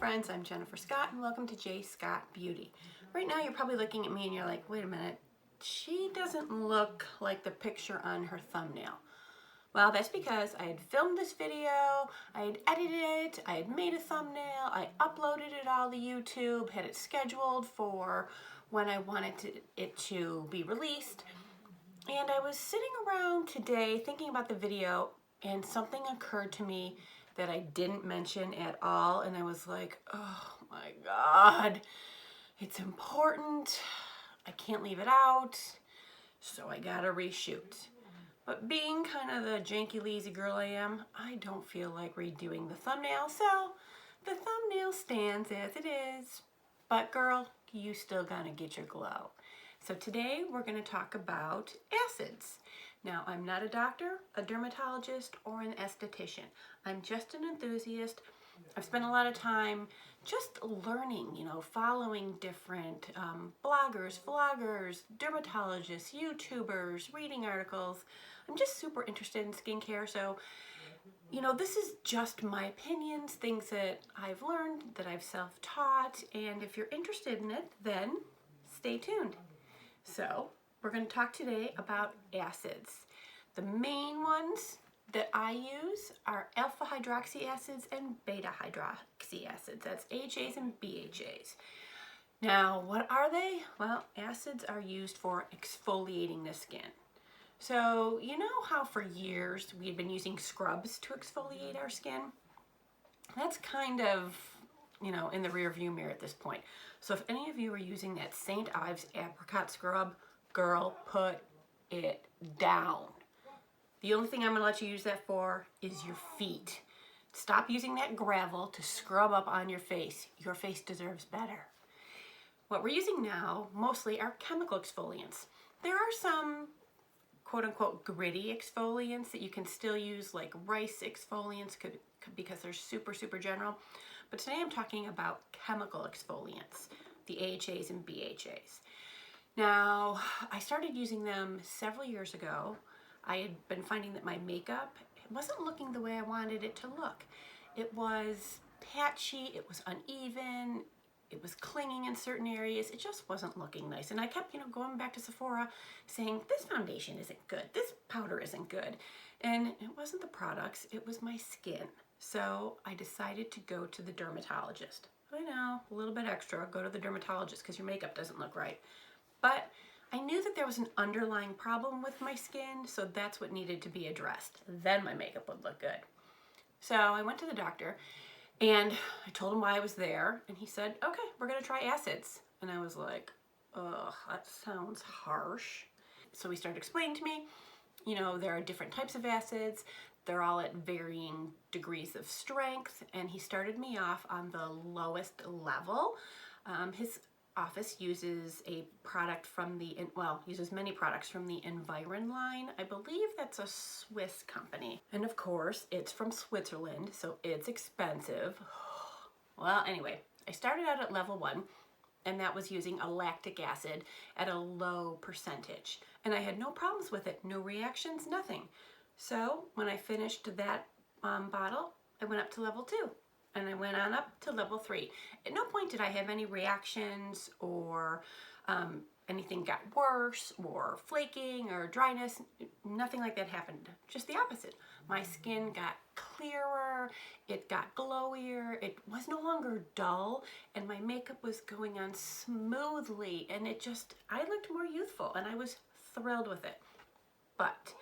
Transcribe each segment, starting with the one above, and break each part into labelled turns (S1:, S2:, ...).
S1: friends, I'm Jennifer Scott and welcome to J Scott Beauty. Right now you're probably looking at me and you're like, wait a minute, she doesn't look like the picture on her thumbnail. Well, that's because I had filmed this video, I had edited it, I had made a thumbnail, I uploaded it all to YouTube, had it scheduled for when I wanted it to be released. And I was sitting around today thinking about the video and something occurred to me that I didn't mention at all, and I was like, oh my God, it's important. I can't leave it out, so I gotta reshoot. But being kind of the janky, lazy girl I am, I don't feel like redoing the thumbnail, so the thumbnail stands as it is. But girl, you still gonna get your glow. So today we're gonna talk about acids. Now, I'm not a doctor, a dermatologist, or an esthetician. I'm just an enthusiast. I've spent a lot of time just learning, following different bloggers, vloggers, dermatologists, YouTubers, reading articles. I'm just super interested in skincare, so, this is just my opinions, things that I've learned, that I've self-taught, and if you're interested in it, then stay tuned. So, we're going to talk today about acids. The main ones that I use are alpha hydroxy acids and beta hydroxy acids. That's AHAs and BHAs. Now, what are they? Well, acids are used for exfoliating the skin. So, you know how for years we had been using scrubs to exfoliate our skin? That's kind of, in the rear view mirror at this point. So if any of you are using that St. Ives apricot scrub, girl, put it down. The only thing I'm gonna let you use that for is your feet. Stop using that gravel to scrub up on your face. Your face deserves better. What we're using now mostly are chemical exfoliants. There are some quote unquote gritty exfoliants that you can still use, like rice exfoliants because they're super, super general. But today I'm talking about chemical exfoliants, the AHAs and BHAs. Now, I started using them several years ago. I had been finding that my makeup wasn't looking the way I wanted it to look. It was patchy, it was uneven, it was clinging in certain areas. It just wasn't looking nice. And I kept, going back to Sephora saying, this foundation isn't good, this powder isn't good. And it wasn't the products, it was my skin. So I decided to go to the dermatologist. I know, a little bit extra, go to the dermatologist because your makeup doesn't look right. But I knew that there was an underlying problem with my skin, so that's what needed to be addressed. Then my makeup would look good. So I went to the doctor and I told him why I was there, and he said, okay, we're gonna try acids. And I was like, ugh, that sounds harsh. So he started explaining to me, there are different types of acids. They're all at varying degrees of strength, and he started me off on the lowest level. His office uses a product from uses many products from the Environ line. I believe that's a Swiss company. And of course, it's from Switzerland, so it's expensive. Well, anyway, I started out at level 1, and that was using a lactic acid at a low percentage. And I had no problems with it, no reactions, nothing. So when I finished that bottle, I went up to level 2. And I went on up to level 3. At no point did I have any reactions or anything got worse or flaking or dryness. Nothing like that happened. Just the opposite. My skin got clearer, it got glowier, it was no longer dull, and my makeup was going on smoothly, and I looked more youthful, and I was thrilled with it. But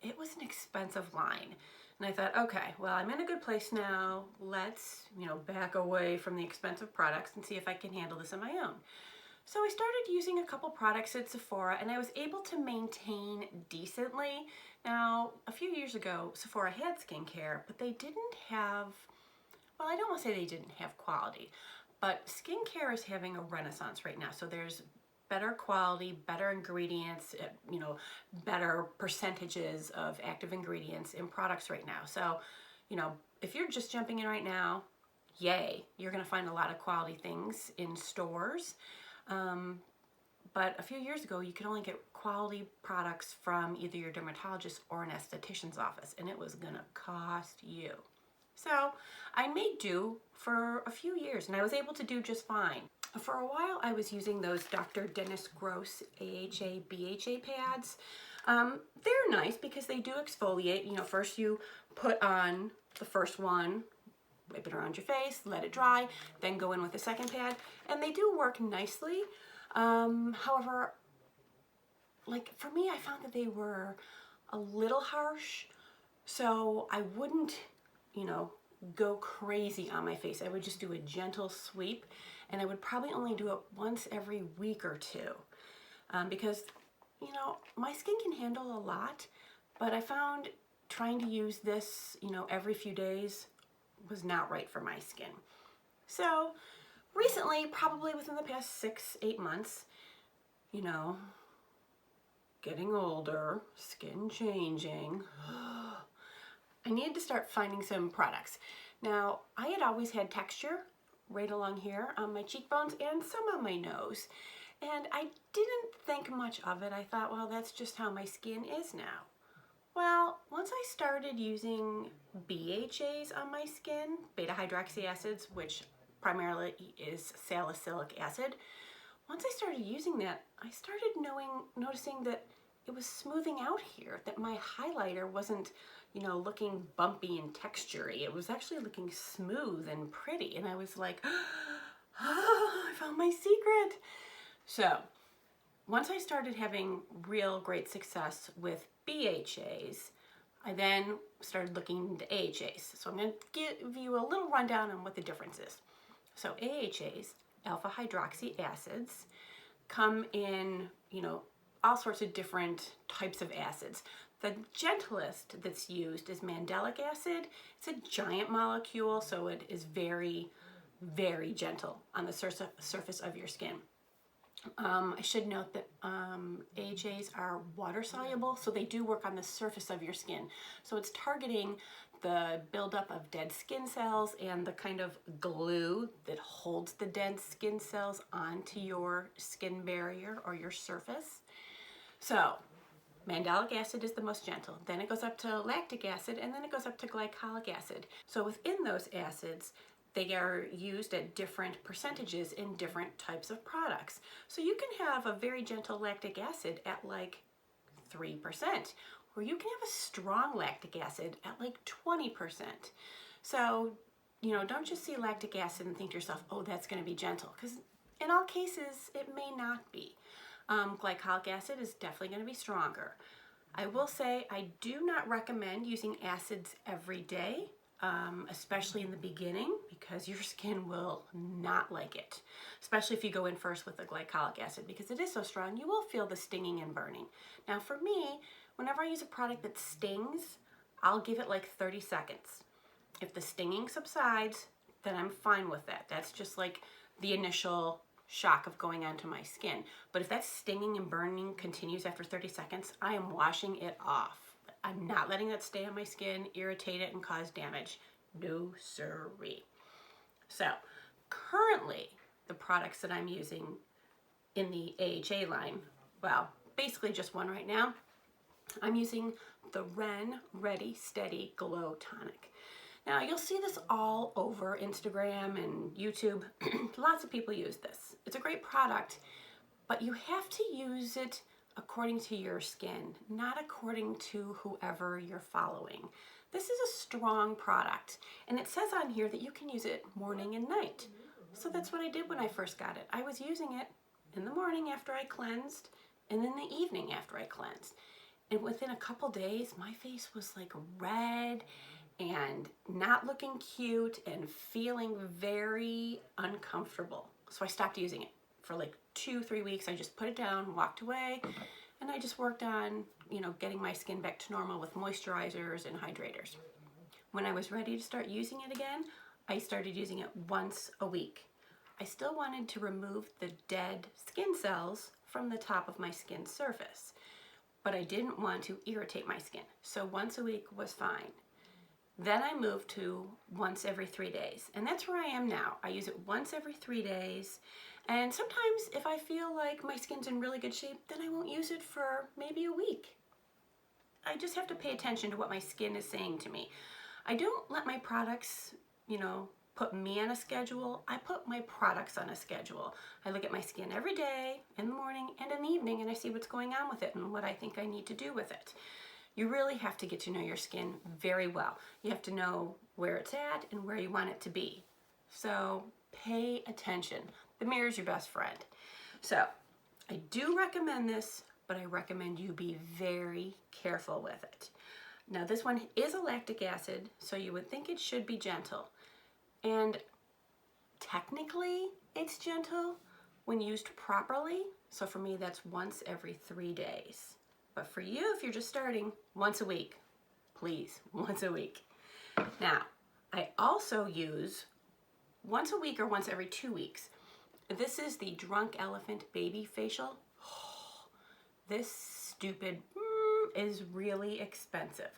S1: it was an expensive line. And I thought, okay, well, I'm in a good place now. Let's, back away from the expensive products and see if I can handle this on my own. So I started using a couple products at Sephora, and I was able to maintain decently. Now, a few years ago, Sephora had skincare, but they didn't have, well, I don't want to say they didn't have quality, but skincare is having a renaissance right now. So there's better quality, better ingredients, better percentages of active ingredients in products right now. So, if you're just jumping in right now, yay, you're gonna find a lot of quality things in stores. But a few years ago, you could only get quality products from either your dermatologist or an esthetician's office, and it was gonna cost you. So I made do for a few years and I was able to do just fine. For a while I was using those Dr. Dennis Gross AHA, BHA pads. They're nice because they do exfoliate. You know, first you put on the first one, wipe it around your face, let it dry, then go in with the second pad, and they do work nicely. However, like for me, I found that they were a little harsh, so I wouldn't, you know, go crazy on my face. I would just do a gentle sweep, and I would probably only do it once every week or two, because, you know, my skin can handle a lot, but I found trying to use this, you know, every few days was not right for my skin. So recently, probably within the past 6-8 months, you know, getting older, skin changing, I needed to start finding some products. Now, I had always had texture right along here on my cheekbones and some on my nose, and I didn't think much of it. I thought, well, that's just how my skin is now. Well, once I started using BHAs on my skin, beta hydroxy acids, which primarily is salicylic acid, once I started using that, I started noticing that it was smoothing out here, that my highlighter wasn't, you know, looking bumpy and textury. It was actually looking smooth and pretty. And I was like, oh, I found my secret. So once I started having real great success with BHAs, I then started looking into AHAs. So I'm going to give you a little rundown on what the difference is. So AHAs, alpha hydroxy acids, come in, you know, all sorts of different types of acids. The gentlest that's used is mandelic acid. It's a giant molecule, so it is very, very gentle on the surface of your skin. I should note that AHAs are water soluble, so they do work on the surface of your skin. So it's targeting the buildup of dead skin cells and the kind of glue that holds the dead skin cells onto your skin barrier or your surface. So mandelic acid is the most gentle. Then it goes up to lactic acid, and then it goes up to glycolic acid. So within those acids, they are used at different percentages in different types of products. So you can have a very gentle lactic acid at like 3%, or you can have a strong lactic acid at like 20%. So, you know, don't just see lactic acid and think to yourself, oh, that's going to be gentle, because in all cases, it may not be. Glycolic acid is definitely going to be stronger. I will say I do not recommend using acids every day, especially in the beginning, because your skin will not like it, especially if you go in first with the glycolic acid, because it is so strong, you will feel the stinging and burning. Now for me, whenever I use a product that stings, I'll give it like 30 seconds. If the stinging subsides, then I'm fine with that. That's just like the initial shock of going onto my skin. But if that stinging and burning continues after 30 seconds, I am washing it off. I'm not letting that stay on my skin, irritate it, and cause damage. No siree. So currently, the products that I'm using in the AHA line, well, basically just one right now, I'm using the Ren Ready Steady Glow Tonic. Now, you'll see this all over Instagram and YouTube. Lots of people use this. It's a great product, but you have to use it according to your skin, not according to whoever you're following. This is a strong product, and it says on here that you can use it morning and night. So that's what I did when I first got it. I was using it in the morning after I cleansed, and in the evening after I cleansed. And within a couple days, my face was like red and not looking cute and feeling very uncomfortable. So I stopped using it for like 2-3 weeks. I just put it down, walked away, and I just worked on, you know, getting my skin back to normal with moisturizers and hydrators. When I was ready to start using it again, I started using it once a week. I still wanted to remove the dead skin cells from the top of my skin surface, but I didn't want to irritate my skin. So once a week was fine. Then I moved to once every 3 days, and that's where I am now. I use it once every 3 days, and sometimes if I feel like my skin's in really good shape, then I won't use it for maybe a week. I just have to pay attention to what my skin is saying to me. I don't let my products, you know, put me on a schedule. I put my products on a schedule. I look at my skin every day, in the morning and in the evening, and I see what's going on with it and what I think I need to do with it. You really have to get to know your skin very well. You have to know where it's at and where you want it to be. So pay attention. The mirror is your best friend. So I do recommend this, but I recommend you be very careful with it. Now this one is a lactic acid, so you would think it should be gentle. And technically it's gentle when used properly. So for me, that's once every 3 days. But for you, if you're just starting, once a week, please, once a week. Now, I also use once a week or once every 2 weeks. This is the Drunk Elephant Baby Facial. Oh, this stupid is really expensive.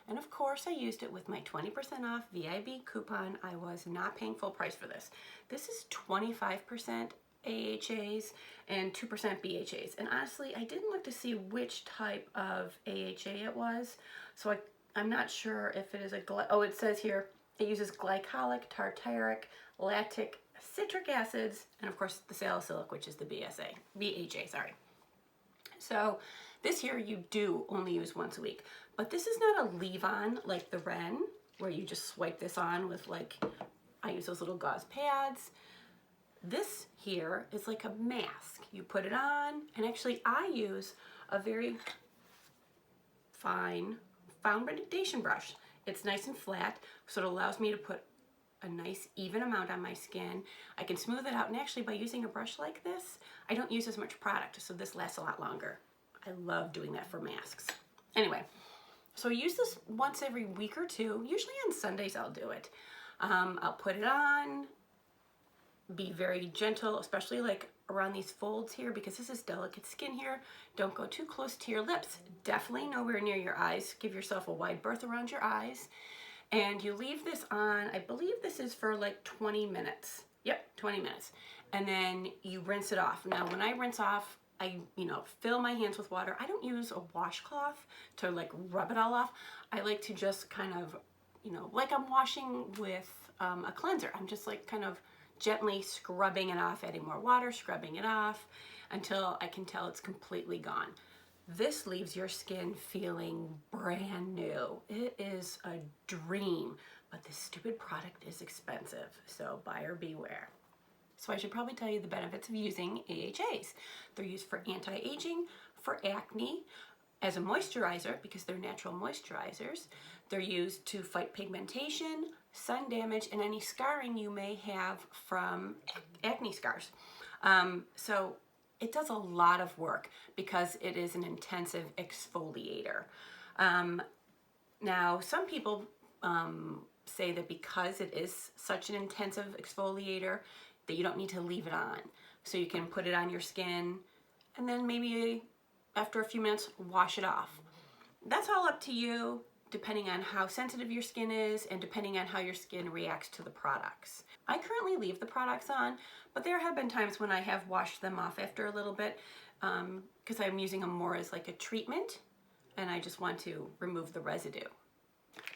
S1: And of course I used it with my 20% off VIB coupon. I was not paying full price for this. This is 25% AHAs and 2% BHAs. And honestly, I didn't look to see which type of AHA it was. So I'm not sure if it is it says here, it uses glycolic, tartaric, lactic, citric acids, and of course the salicylic, which is the BHA, sorry. So this here you do only use once a week, but this is not a leave-on like the Ren, where you just swipe this on with I use those little gauze pads. This here is like a mask. You put it on, and actually I use a very fine foundation brush. It's nice and flat, so it allows me to put a nice even amount on my skin. I can smooth it out, and actually by using a brush like this, I don't use as much product, so this lasts a lot longer. I love doing that for masks. Anyway, so I use this once every week or two. Usually on Sundays I'll do it. I'll put it on, be very gentle, especially like around these folds here, because this is delicate skin here. Don't go too close to your lips. Definitely nowhere near your eyes. Give yourself a wide berth around your eyes. And you leave this on, I believe this is for like 20 minutes. Yep, 20 minutes. And then you rinse it off. Now when I rinse off, I fill my hands with water. I don't use a washcloth to like rub it all off. I like to just kind of, like I'm washing with a cleanser. I'm just like kind of gently scrubbing it off, adding more water, scrubbing it off until I can tell it's completely gone. This leaves your skin feeling brand new. It is a dream, but this stupid product is expensive, so buyer beware. So I should probably tell you the benefits of using AHAs. They're used for anti-aging, for acne, as a moisturizer because they're natural moisturizers. They're used to fight pigmentation, sun damage, and any scarring you may have from acne scars. So it does a lot of work because it is an intensive exfoliator. Now, some people say that because it is such an intensive exfoliator that you don't need to leave it on. So you can put it on your skin and then maybe after a few minutes, wash it off. That's all up to you, depending on how sensitive your skin is and depending on how your skin reacts to the products. I currently leave the products on, but there have been times when I have washed them off after a little bit because I'm using them more as like a treatment and I just want to remove the residue.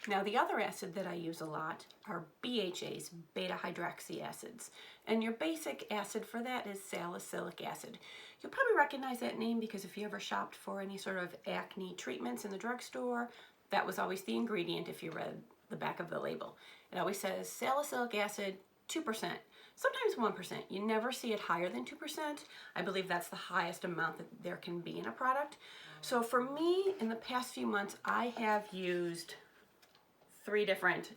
S1: Now the other acid that I use a lot are BHAs, beta hydroxy acids, and your basic acid for that is salicylic acid. You'll probably recognize that name because if you ever shopped for any sort of acne treatments in the drugstore, that was always the ingredient if you read the back of the label. It always says salicylic acid, 2%, sometimes 1%. You never see it higher than 2%. I believe that's the highest amount that there can be in a product. So for me, in the past few months, I have used 3 different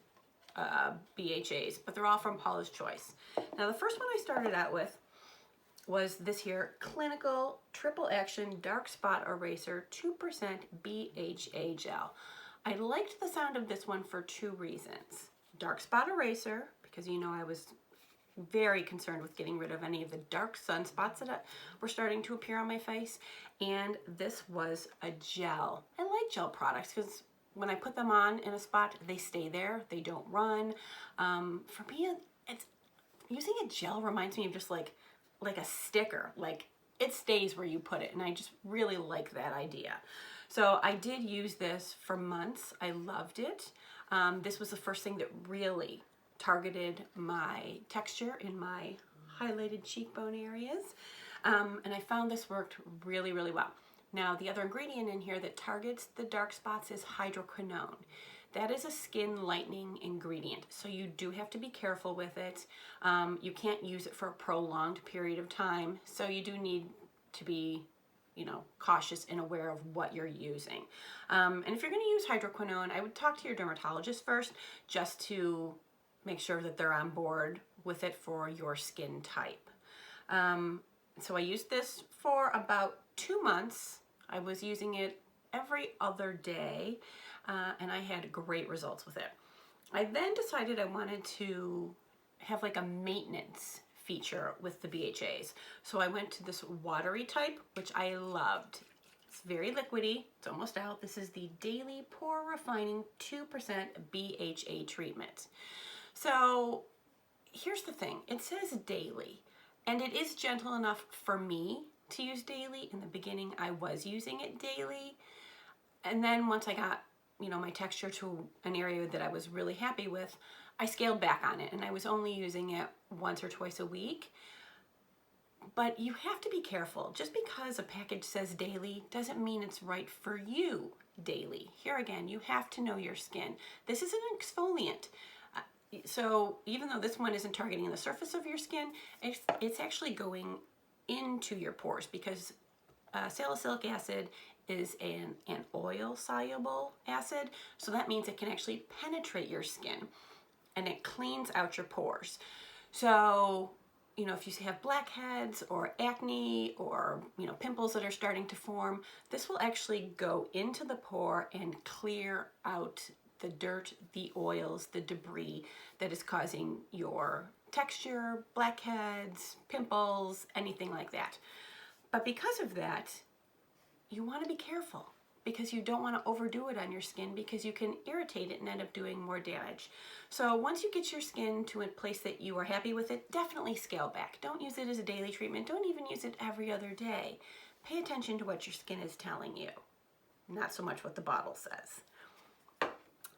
S1: BHAs, but they're all from Paula's Choice. Now the first one I started out with was this here Clinical Triple Action Dark Spot Eraser 2% BHA Gel. I liked the sound of this one for 2 reasons. Dark spot eraser, because I was very concerned with getting rid of any of the dark sunspots that were starting to appear on my face, and this was a gel. I like gel products because when I put them on in a spot, they stay there, they don't run. For me, using a gel reminds me of just like a sticker, like it stays where you put it, and I just really like that idea. So I did use this for months. I loved it. This was the first thing that really targeted my texture in my highlighted cheekbone areas. And I found this worked really, really well. Now, the other ingredient in here that targets the dark spots is hydroquinone. That is a skin lightening ingredient, so you do have to be careful with it. You can't use it for a prolonged period of time, so you do need to be, cautious and aware of what you're using. And if you're going to use hydroquinone, I would talk to your dermatologist first, just to make sure that they're on board with it for your skin type. So I used this for about 2 months. I was using it every other day, and I had great results with it. I then decided I wanted to have like a maintenance feature with the BHAs. So I went to this watery type, which I loved. It's very liquidy. It's almost out. This is the Daily Pore Refining 2% BHA treatment. So here's the thing. It says daily, and it is gentle enough for me to use daily. In the beginning, I was using it daily. And then once I got, my texture to an area that I was really happy with, I scaled back on it, and I was only using it once or twice a week. But you have to be careful. Just because a package says daily doesn't mean it's right for you daily. Here again, you have to know your skin. This is an exfoliant. So even though this one isn't targeting the surface of your skin, it's actually going into your pores, because salicylic acid is an oil-soluble acid, so that means it can actually penetrate your skin, and it cleans out your pores. So, if you have blackheads or acne or, pimples that are starting to form, this will actually go into the pore and clear out the dirt, the oils, the debris that is causing your texture, blackheads, pimples, anything like that. But because of that, you want to be careful, because you don't want to overdo it on your skin, because you can irritate it and end up doing more damage. So once you get your skin to a place that you are happy with it, definitely scale back. Don't use it as a daily treatment. Don't even use it every other day. Pay attention to what your skin is telling you, not so much what the bottle says.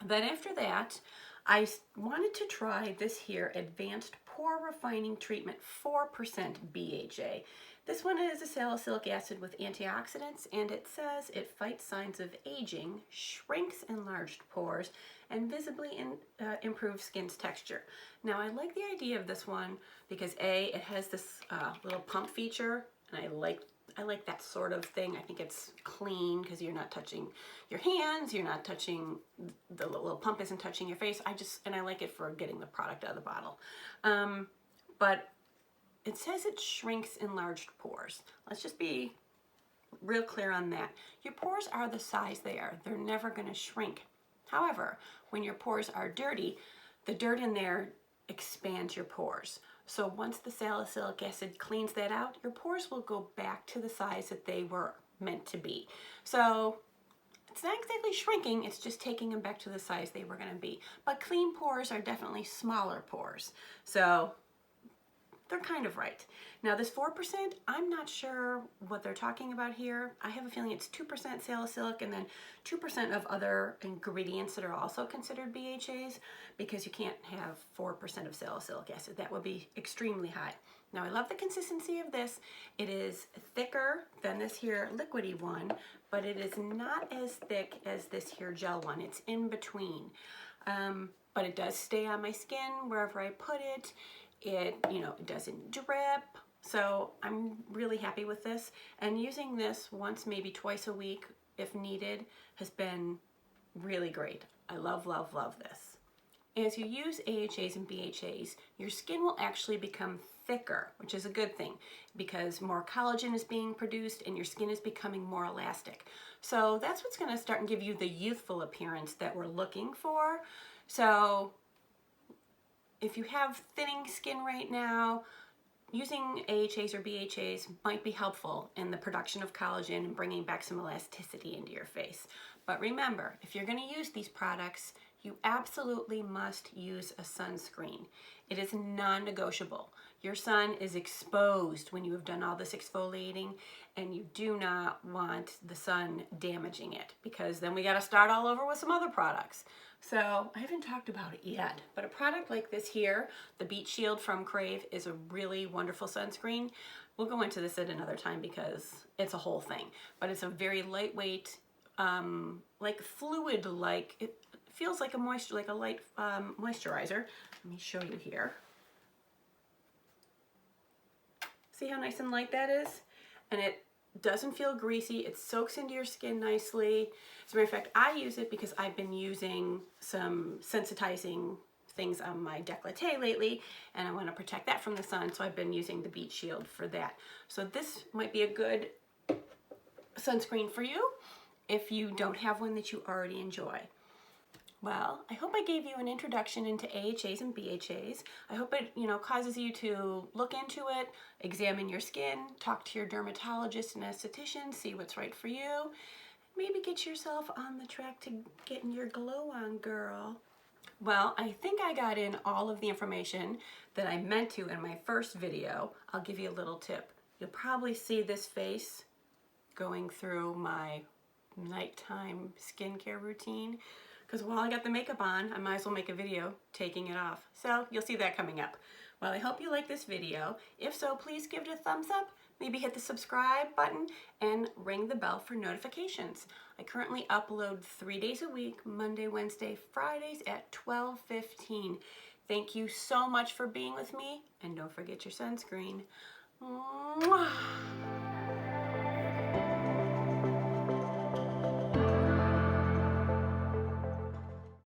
S1: Then after that, I wanted to try this here Advanced Pore Refining Treatment 4% BHA. This one is a salicylic acid with antioxidants, and it says it fights signs of aging, shrinks enlarged pores, and visibly improves skin's texture. Now, I like the idea of this one because it has this little pump feature, and I like that sort of thing. I think it's clean because you're not touching your hands, you're not touching, the little pump isn't touching your face. I like it for getting the product out of the bottle. But it says it shrinks enlarged pores. Let's just be real clear on that. Your pores are the size they are. They're never going to shrink. However, when your pores are dirty, the dirt in there expands your pores. So once the salicylic acid cleans that out, your pores will go back to the size that they were meant to be. So it's not exactly shrinking, it's just taking them back to the size they were going to be. But clean pores are definitely smaller pores. So they're kind of right. Now this 4%, I'm not sure what they're talking about here. I have a feeling it's 2% salicylic and then 2% of other ingredients that are also considered BHAs, because you can't have 4% of salicylic acid. That would be extremely high. Now I love the consistency of this. It is thicker than this here liquidy one, but it is not as thick as this here gel one. It's in between. But it does stay on my skin wherever I put it. It doesn't drip. So I'm really happy with this. And using this once, maybe twice a week, if needed, has been really great. I love, love, love this. As you use AHAs and BHAs, your skin will actually become thicker, which is a good thing, because more collagen is being produced and your skin is becoming more elastic. So that's what's going to start and give you the youthful appearance that we're looking for. So if you have thinning skin right now, using AHAs or BHAs might be helpful in the production of collagen and bringing back some elasticity into your face. But remember, if you're going to use these products, you absolutely must use a sunscreen. It is non-negotiable. Your sun is exposed when you have done all this exfoliating, and you do not want the sun damaging it, because then we got to start all over with some other products. So I haven't talked about it yet, but a product like this here, the Beet Shield from Crave, is a really wonderful sunscreen. We'll go into this at another time because it's a whole thing, but it's a very lightweight, like fluid, like it feels like a light moisturizer. Let me show you here. See how nice and light that is? And it doesn't feel greasy. It soaks into your skin nicely. As a matter of fact, I use it because I've been using some sensitizing things on my décolleté lately, and I want to protect that from the sun, so I've been using the Beet Shield for that. So this might be a good sunscreen for you if you don't have one that you already enjoy. Well, I hope I gave you an introduction into AHAs and BHAs. I hope it, causes you to look into it, examine your skin, talk to your dermatologist and esthetician, see what's right for you. Maybe get yourself on the track to getting your glow on, girl. Well, I think I got in all of the information that I meant to in my first video. I'll give you a little tip. You'll probably see this face going through my nighttime skincare routine, because while I got the makeup on, I might as well make a video taking it off. So you'll see that coming up. Well, I hope you like this video. If so, please give it a thumbs up, maybe hit the subscribe button, and ring the bell for notifications. I currently upload 3 days a week, Monday, Wednesday, Fridays at 12:15. Thank you so much for being with me, and don't forget your sunscreen. Mwah!